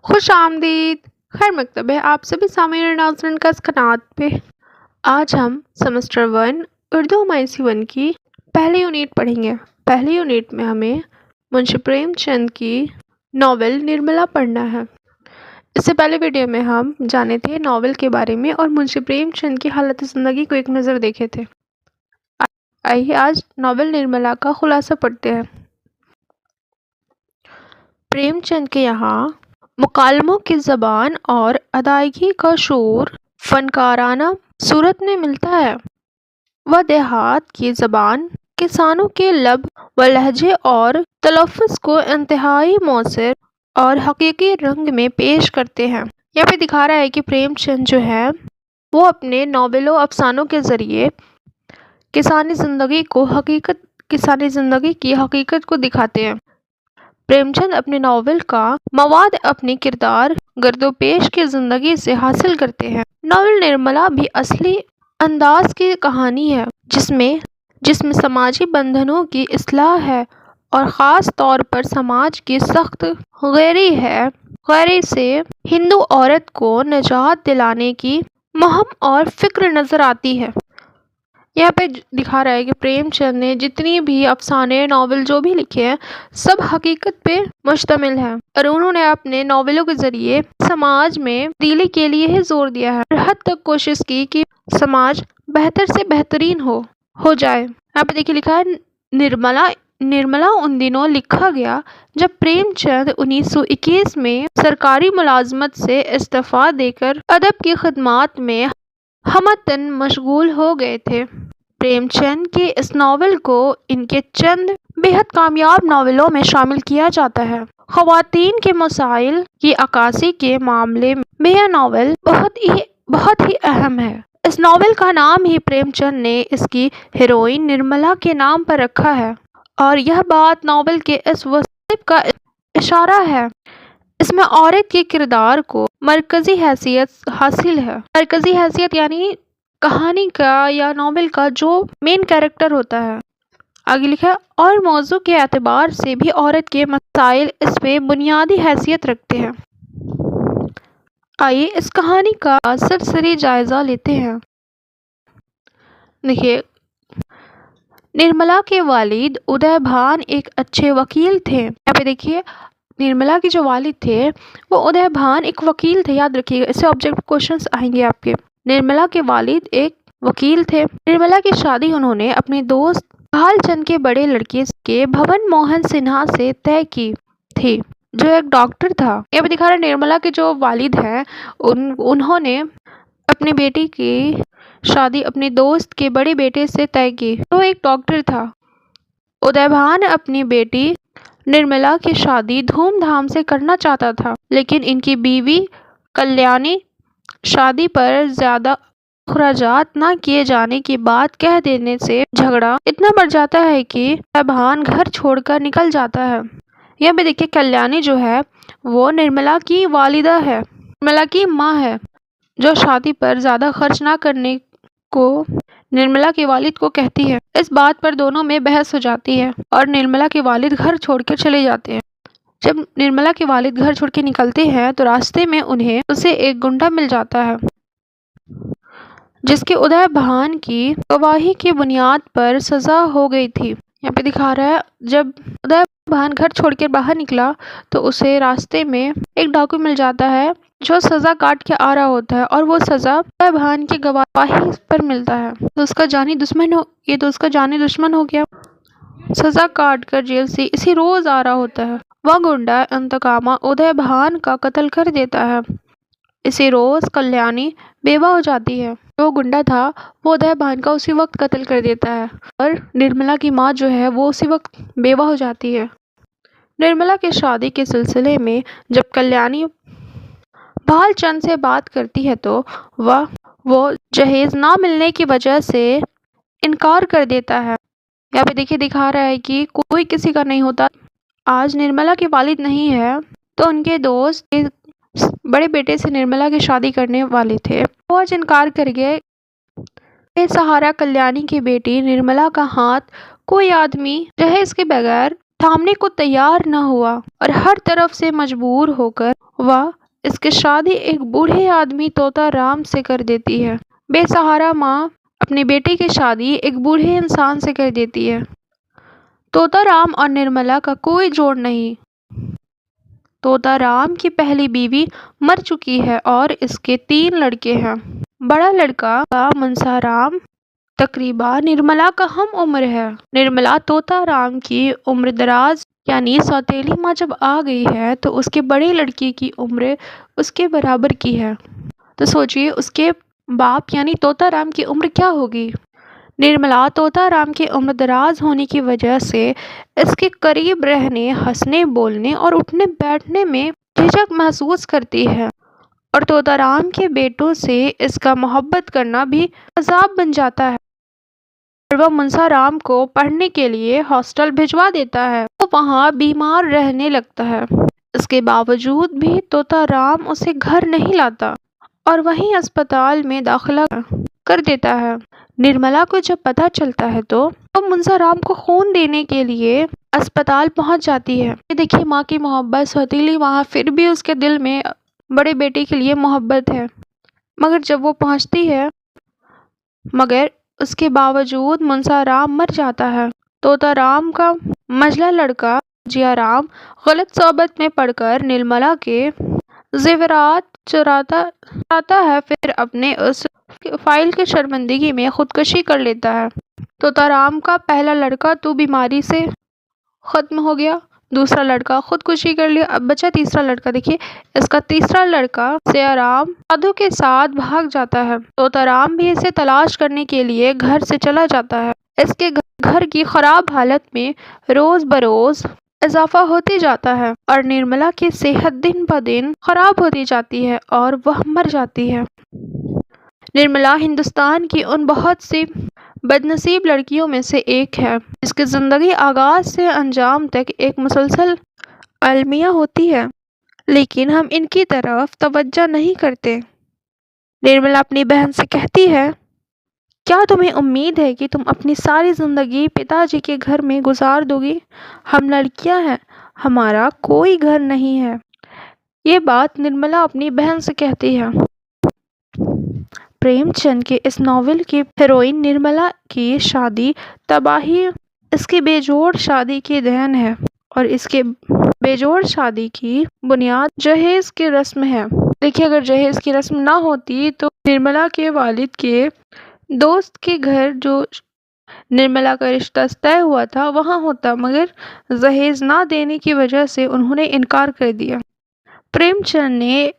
خوش آمدید، خیر مکتب ہے آپ سبھی سامعین اور ناظرین کا اس قنات پہ۔ آج ہم سیمسٹر 1 اردو MIC 1 کی پہلی یونٹ پڑھیں گے۔ پہلی یونٹ میں ہمیں منشی پریم چند کی ناول نرملا پڑھنا ہے۔ اس سے پہلے ویڈیو میں ہم جانے تھے ناول کے بارے میں اور منشی پریم چند کی حالت زندگی کو ایک نظر دیکھے تھے۔ آئیے آج ناول نرملا کا خلاصہ پڑھتے ہیں۔ پریم چند کے یہاں مکالموں کی زبان اور ادائیگی کا شعور فنکارانہ صورت میں ملتا ہے۔ وہ دیہات کی زبان، کسانوں کے لب و لہجے اور تلفظ کو انتہائی مؤثر اور حقیقی رنگ میں پیش کرتے ہیں۔ یہاں پہ دکھا رہا ہے کہ پریم چند جو ہے وہ اپنے ناول و افسانوں کے ذریعے کسانی زندگی کی حقیقت کو دکھاتے ہیں۔ پریم چند اپنے ناول کا مواد اپنے کردار گرد و پیش کی زندگی سے حاصل کرتے ہیں۔ ناول نرملا بھی اصلی انداز کی کہانی ہے جس میں سماجی بندھنوں کی اصلاح ہے اور خاص طور پر سماج کی سخت غیری سے ہندو عورت کو نجات دلانے کی مہم اور فکر نظر آتی ہے۔ یہاں پہ دکھا رہا ہے کہ پریم چند نے جتنی بھی افسانے ناول جو بھی لکھے ہیں سب حقیقت پہ مشتمل ہیں، اور انہوں نے اپنے ناولوں کے ذریعے سماج میں تبدیلی کے لیے ہی زور دیا ہے اور حد تک کوشش کی کہ سماج بہتر سے بہترین ہو جائے۔ یہاں پہ دیکھیے لکھا ہے نرملا ان دنوں لکھا گیا جب پریم چند 1921 میں سرکاری ملازمت سے استعفیٰ دے کر ادب کی خدمات میں ہمتن مشغول ہو گئے تھے۔ پریم چند کے اس ناول کو ان کے چند بے حد کامیاب ناولوں میں شامل کیا جاتا ہے۔ خواتین کے مسائل کی عکاسی کے معاملے میں یہ ناول بہت ہی اہم ہے۔ اس ناول کا نام ہی پریم چند نے اس کی ہیروئن نرملا کے نام پر رکھا ہے، اور یہ بات ناول کے اس وصف کا اشارہ ہے۔ اس میں عورت کے کردار کو مرکزی حیثیت حاصل ہے۔ مرکزی حیثیت یعنی کہانی کا یا ناول کا جو مین کیریکٹر ہوتا ہے۔ آگے لکھا ہے اور موضوع کے اعتبار سے بھی عورت کے مسائل اس میں بنیادی حیثیت رکھتے ہیں۔ آئیے اس کہانی کا سرسری جائزہ لیتے ہیں۔ دیکھیے نرملا کے والد ادے بھان ایک اچھے وکیل تھے۔ یہاں پہ دیکھیے نرملا کے جو والد تھے وہ ادے بھان ایک وکیل تھے، یاد رکھیے گا، اس سے آبجیکٹو کوشچنس آئیں گے آپ کے۔ نرملا کے والد ایک وکیل تھے۔ نرملا کی شادی انہوں نے اپنے دوست بھال چند کے بڑے لڑکے کے بھون موہن سنہا سے طے کی تھی جو ایک ڈاکٹر تھا۔ یہ بھی دکھا رہا ہے نرملا کے جو والد ہیں انہوں نے اپنی بیٹی کی شادی اپنے دوست کے بڑے بیٹے سے طے کی جو ایک ڈاکٹر تھا۔ ادے بھان اپنی بیٹی نرملا کی شادی دھوم دھام سے کرنا چاہتا تھا، لیکن ان کی بیوی کلیانی شادی پر زیادہ اخراجات نہ کیے جانے کی بات کہہ دینے سے جھگڑا اتنا بڑھ جاتا ہے کہ ادے بھان گھر چھوڑ کر نکل جاتا ہے۔ یہاں پہ دیکھیے کلیانی جو ہے وہ نرملا کی والدہ ہے، نرملا کی ماں ہے، جو شادی پر زیادہ خرچ نہ کرنے کو نرملا کے والد کو کہتی ہے۔ اس بات پر دونوں میں بحث ہو جاتی ہے اور نرملا کے والد گھر چھوڑ کر چلے جاتے ہیں۔ جب نرملا کے والد گھر چھوڑ کے نکلتے ہیں تو راستے میں اسے ایک گنڈا مل جاتا ہے جس کے ادے بھان کی گواہی کی بنیاد پر سزا ہو گئی تھی۔ یہاں پہ دکھا رہا ہے جب ادے بھان گھر چھوڑ کے باہر نکلا تو اسے راستے میں ایک ڈاکو مل جاتا ہے جو سزا کاٹ کے آ رہا ہوتا ہے، اور وہ سزا ادے بھان کی گواہی پر ملتا ہے تو اس کا جانی دشمن ہو گیا۔ سزا کاٹ کر جیل سے اسی روز آ رہا ہوتا ہے۔ وہ گنڈا انتقامہ ادے بھان کا قتل کر دیتا ہے۔ اسی روز کلیانی بیوہ ہو جاتی ہے۔ جو گنڈا تھا وہ ادے بھان کا اسی وقت قتل کر دیتا ہے اور نرملا کی ماں جو ہے وہ اسی وقت بیوہ ہو جاتی ہے۔ نرملا کی شادی کے سلسلے میں جب کلیانی بھال چند سے بات کرتی ہے تو وہ جہیز نہ ملنے کی وجہ سے انکار کر دیتا ہے۔ یہاں پہ دیکھیے دکھا رہا ہے کہ کوئی کسی کا نہیں ہوتا۔ آج نرملا کے والد نہیں ہے تو ان کے دوست بڑے بیٹے سے نرملا کی شادی کرنے والے تھے، وہ آج انکار کر گئے۔ بے سہارا کلیانی کی بیٹی نرملا کا ہاتھ کوئی آدمی جہیز کے بغیر تھامنے کو تیار نہ ہوا اور ہر طرف سے مجبور ہو کر وہ اس کی شادی ایک بوڑھے آدمی طوطا رام سے کر دیتی ہے۔ بے سہارا ماں اپنے بیٹے کی شادی ایک بوڑھے انسان سے کر دیتی ہے۔ طوطا رام اور نرملا کا کوئی جوڑ نہیں۔ طوطا رام کی پہلی بیوی مر چکی ہے اور اس کے 3 لڑکے ہیں۔ بڑا لڑکا منسا رام تقریباً نرملا کا ہم عمر ہے۔ نرملا طوطا رام کی عمر دراز یعنی سوتیلی ماں جب آ گئی ہے تو اس کے بڑے لڑکے کی عمر اس کے برابر کی ہے۔ تو سوچئے اس کے باپ یعنی طوطا رام کی عمر کیا ہوگی؟ نرملا طوطا رام کی عمر دراز ہونے کی وجہ سے اس کے قریب رہنے، ہنسنے، بولنے اور اٹھنے بیٹھنے میں جھجک محسوس کرتی ہے، اور طوطا رام کے بیٹوں سے اس کا محبت کرنا بھی عذاب بن جاتا ہے، اور وہ منسا رام کو پڑھنے کے لیے ہاسٹل بھجوا دیتا ہے۔ وہ وہاں بیمار رہنے لگتا ہے۔ اس کے باوجود بھی طوطا رام اسے گھر نہیں لاتا اور وہیں اسپتال میں داخلہ کر دیتا ہے۔ نرملا کو جب پتہ چلتا ہے تو وہ منسا رام کو خون دینے کے لیے اسپتال پہنچ جاتی ہے۔ یہ دیکھیے ماں کی محبت، سوتیلی ماں، پھر بھی اس کے دل میں بڑے بیٹے کے لیے محبت ہے، مگر جب وہ پہنچتی ہے مگر اس کے باوجود منسا رام مر جاتا ہے۔ طوطا رام کا منجلا لڑکا جیا رام غلط صحبت میں پڑ کر نرملا کے زیورات چراتا ہے، پھر اپنے اس فائل کی شرمندگی میں خودکشی کر لیتا ہے۔ طوطا رام کا پہلا لڑکا تو بیماری سے ختم ہو گیا، دوسرا لڑکا خودکشی کر لیا، اب بچا تیسرا لڑکا۔ دیکھیے اس کا تیسرا لڑکا سیا رام سادھو کے ساتھ بھاگ جاتا ہے۔ طوطا رام بھی اسے تلاش کرنے کے لیے گھر سے چلا جاتا ہے۔ اس کے گھر کی خراب حالت میں روز بروز اضافہ ہوتے جاتا ہے اور نرملا کی صحت دن بدن خراب ہوتی جاتی ہے اور وہ مر جاتی ہے۔ نرملا ہندوستان کی ان بہت سی بدنصیب لڑکیوں میں سے ایک ہے جس کی زندگی آغاز سے انجام تک ایک مسلسل المیہ ہوتی ہے، لیکن ہم ان کی طرف توجہ نہیں کرتے۔ نرملا اپنی بہن سے کہتی ہے، کیا تمہیں امید ہے کہ تم اپنی ساری زندگی پتا جی کے گھر میں گزار دو گی؟ ہم لڑکیاں ہیں، ہمارا کوئی گھر نہیں ہے۔ یہ بات نرملا اپنی بہن سے کہتی ہے۔ پریم چند کے اس ناول کی ہیروئن نرملا کی شادی تباہی اس کی بے جوڑ شادی کی دین ہے، اور اس کے بے جوڑ شادی کی بنیاد جہیز کی رسم ہے۔ دیکھیے اگر جہیز کی رسم نہ ہوتی تو نرملا کے والد کے دوست کے گھر جو نرملا کا رشتہ طے ہوا تھا وہاں ہوتا، مگر جہیز نہ دینے کی وجہ سے انہوں نے انکار کر دیا۔ پریم چند نے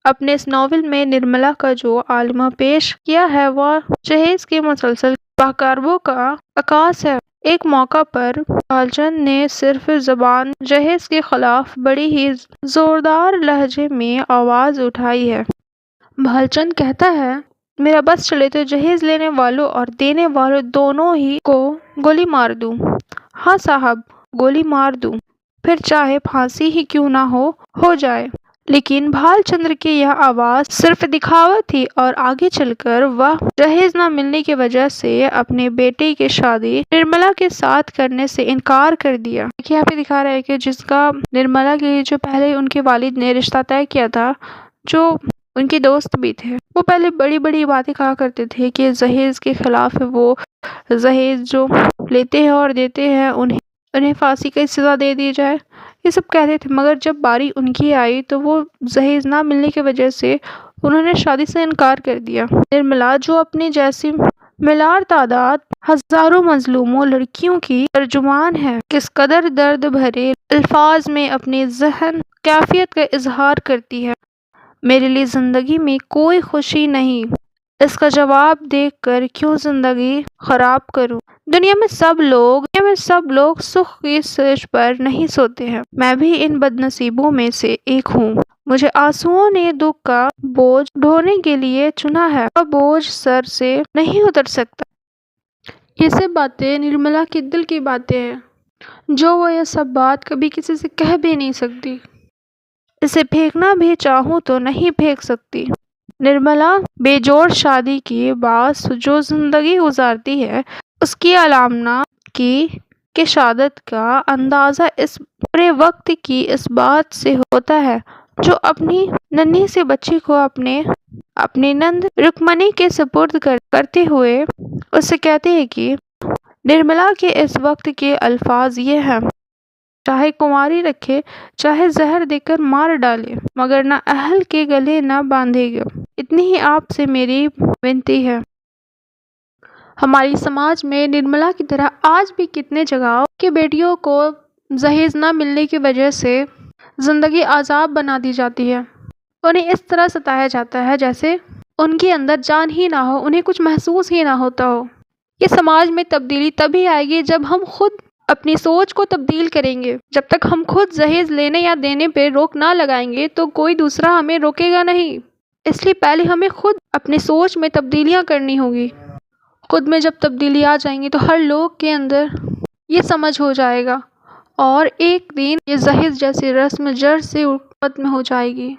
اپنے اس ناول میں نرملا کا جو عالمہ پیش کیا ہے وہ جہیز کے مسلسل بہکاروں کا عکاس ہے۔ ایک موقع پر بھال چند نے صرف زبان جہیز کے خلاف بڑی ہی زوردار لہجے میں آواز اٹھائی ہے۔ بھال چند کہتا ہے، میرا بس چلے تو جہیز لینے والوں اور دینے والوں دونوں ہی کو گولی مار دوں۔ ہاں صاحب، گولی مار دوں، پھر چاہے پھانسی ہی کیوں نہ ہو جائے۔ لیکن بھال چندر کی یہ آواز صرف دکھاوا تھی اور آگے چل کر وہ جہیز نہ ملنے کی وجہ سے اپنے بیٹے کی شادی نرملا کے ساتھ کرنے سے انکار کر دیا۔ یہاں پہ دکھا رہا ہے کہ جس کا نرملا کے جو پہلے ان کے والد نے رشتہ طے کیا تھا، جو ان کے دوست بھی تھے، وہ پہلے بڑی بڑی باتیں کہا کرتے تھے کہ جہیز کے خلاف ہے، وہ جہیز جو لیتے ہیں اور دیتے ہیں انہیں پھانسی کی سزا دے دی جائے، یہ سب کہتے تھے، مگر جب باری ان کی آئی تو وہ جہیز نہ ملنے کی وجہ سے انہوں نے شادی سے انکار کر دیا۔ نرملا جو اپنی جیسی ملار تعداد ہزاروں مظلوموں لڑکیوں کی ترجمان ہے، کس قدر درد بھرے الفاظ میں اپنی ذہن کیفیت کا اظہار کرتی ہے۔ میرے لیے زندگی میں کوئی خوشی نہیں، اس کا جواب دیکھ کر کیوں زندگی خراب کروں؟ دنیا میں سب لوگ سکھ کی سرج پر نہیں سوتے ہیں، میں بھی ان بد نصیبوں میں سے ایک ہوں۔ مجھے آنسوؤں نے دکھ کا بوجھ ڈھونے کے لیے چنا ہے، وہ بوجھ سر سے نہیں اتر سکتا۔ یہ سب باتیں نرملا کے دل کی باتیں ہیں، جو وہ یہ سب بات کبھی کسی سے کہہ بھی نہیں سکتی۔ اسے پھینکنا بھی چاہوں تو نہیں پھینک سکتی۔ نرملا بے جوڑ شادی کے بعد جو زندگی گزارتی ہے، اس کی علامنا کی کشادت کا اندازہ اس برے وقت کی اس بات سے ہوتا ہے۔ جو اپنی ننھی سی بچی کو اپنی نند رکمنی کے سپرد کرتے ہوئے اس سے کہتے ہیں کہ نرملا کے اس وقت کے الفاظ یہ ہیں: چاہے کنواری رکھے، چاہے زہر دے کر مار ڈالے، مگر نہ اہل کے گلے نہ باندھے گا۔ اتنی ہی آپ سے میری ونتی ہے۔ ہماری سماج میں نرملا کی طرح آج بھی کتنے جگہوں کی بیٹیوں کو جہیز نہ ملنے کی وجہ سے زندگی عذاب بنا دی جاتی ہے۔ انہیں اس طرح ستایا جاتا ہے جیسے ان کے اندر جان ہی نہ ہو، انہیں کچھ محسوس ہی نہ ہوتا ہو۔ یہ سماج میں تبدیلی تبھی آئے گی جب ہم خود اپنی سوچ کو تبدیل کریں گے۔ جب تک ہم خود جہیز لینے یا دینے پہ روک نہ لگائیں گے تو کوئی دوسرا ہمیں روکے گا نہیں۔ اس لیے پہلے ہمیں خود اپنی سوچ میں تبدیلیاں کرنی ہوگی۔ خود میں جب تبدیلی آ جائیں گی تو ہر لوگ کے اندر یہ سمجھ ہو جائے گا اور ایک دن یہ جہیز جیسی رسم جڑ سے ختم ہو جائے گی۔